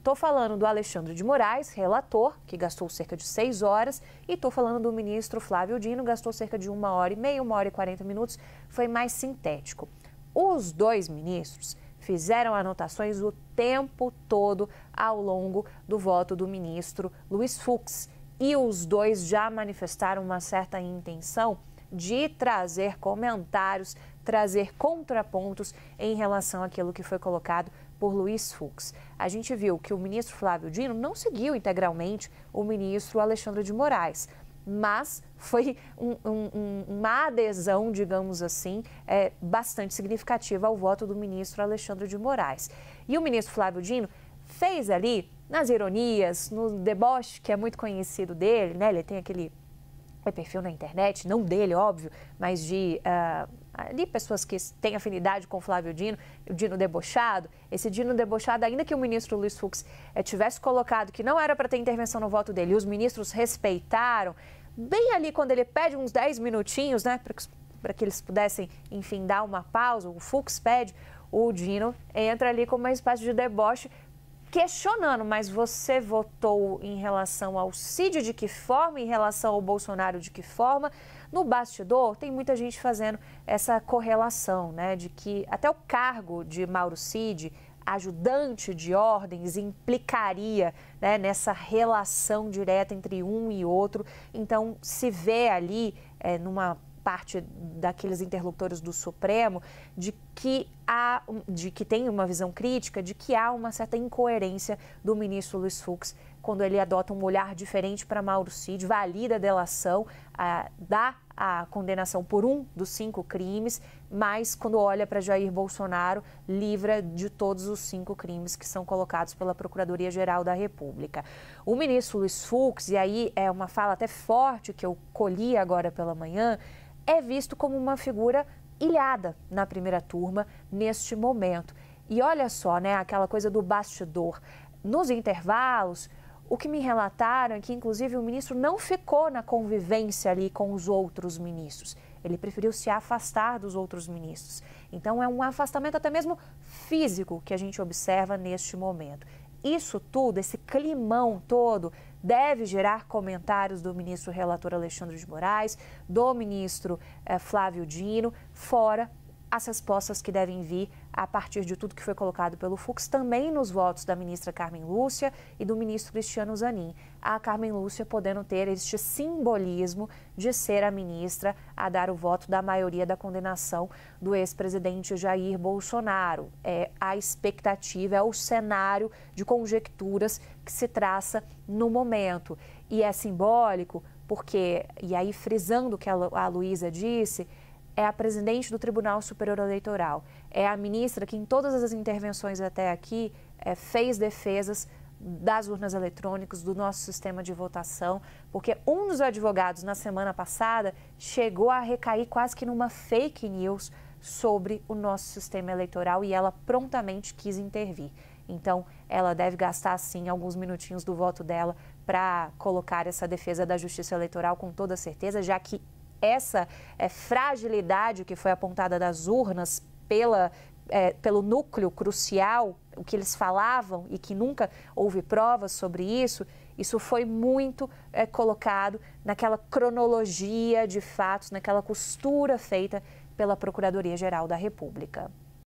Estou falando do Alexandre de Moraes, relator, que gastou cerca de 6 horas, e estou falando do ministro Flávio Dino, gastou cerca de 1h30, 1h40 minutos, foi mais sintético. Os dois ministros fizeram anotações o tempo todo ao longo do voto do ministro Luiz Fux. E os dois já manifestaram uma certa intenção de trazer comentários, trazer contrapontos em relação àquilo que foi colocado por Luiz Fux. A gente viu que o ministro Flávio Dino não seguiu integralmente o ministro Alexandre de Moraes, mas foi uma adesão, digamos assim, bastante significativa ao voto do ministro Alexandre de Moraes. E o ministro Flávio Dino fez ali, nas ironias, no deboche que é muito conhecido dele, né? Ele tem aquele perfil na internet, não dele, óbvio, mas de pessoas que têm afinidade com o Flávio Dino, o Dino debochado. Esse Dino debochado, ainda que o ministro Luiz Fux tivesse colocado que não era para ter intervenção no voto dele, e os ministros respeitaram, bem ali quando ele pede uns 10 minutinhos, né, para que eles pudessem, enfim, dar uma pausa, o Fux pede, o Dino entra ali com uma espécie de deboche, questionando, mas você votou em relação ao Cid de que forma, em relação ao Bolsonaro de que forma? No bastidor, tem muita gente fazendo essa correlação, né, de que até o cargo de Mauro Cid, ajudante de ordens, implicaria, né, nessa relação direta entre um e outro. Então, se vê ali, numa parte daqueles interlocutores do Supremo, de que tem uma visão crítica, de que há uma certa incoerência do ministro Luiz Fux quando ele adota um olhar diferente para Mauro Cid, valida a delação, dá a condenação por um dos 5 crimes, mas quando olha para Jair Bolsonaro, livra de todos os 5 crimes que são colocados pela Procuradoria-Geral da República. O ministro Luiz Fux, e aí é uma fala até forte que eu colhi agora pela manhã, é visto como uma figura ilhada na primeira turma neste momento. E olha só, né, aquela coisa do bastidor. Nos intervalos, o que me relataram é que, inclusive, o ministro não ficou na convivência ali com os outros ministros. Ele preferiu se afastar dos outros ministros. Então, é um afastamento até mesmo físico que a gente observa neste momento. Isso tudo, esse climão todo, deve gerar comentários do ministro relator Alexandre de Moraes, do ministro Flávio Dino, fora as respostas que devem vir a partir de tudo que foi colocado pelo Fux, também nos votos da ministra Carmen Lúcia e do ministro Cristiano Zanin. A Carmen Lúcia podendo ter este simbolismo de ser a ministra a dar o voto da maioria da condenação do ex-presidente Jair Bolsonaro. É a expectativa, é o cenário de conjecturas que se traça no momento. E é simbólico porque, e aí frisando o que a Luísa disse, é a presidente do Tribunal Superior Eleitoral, é a ministra que em todas as intervenções até aqui fez defesas das urnas eletrônicas, do nosso sistema de votação, porque um dos advogados na semana passada chegou a recair quase que numa fake news sobre o nosso sistema eleitoral e ela prontamente quis intervir. Então, ela deve gastar, sim, alguns minutinhos do voto dela para colocar essa defesa da justiça eleitoral com toda certeza, já que essa fragilidade que foi apontada das urnas pelo núcleo crucial, o que eles falavam e que nunca houve provas sobre isso, isso foi muito colocado naquela cronologia de fatos, naquela costura feita pela Procuradoria-Geral da República.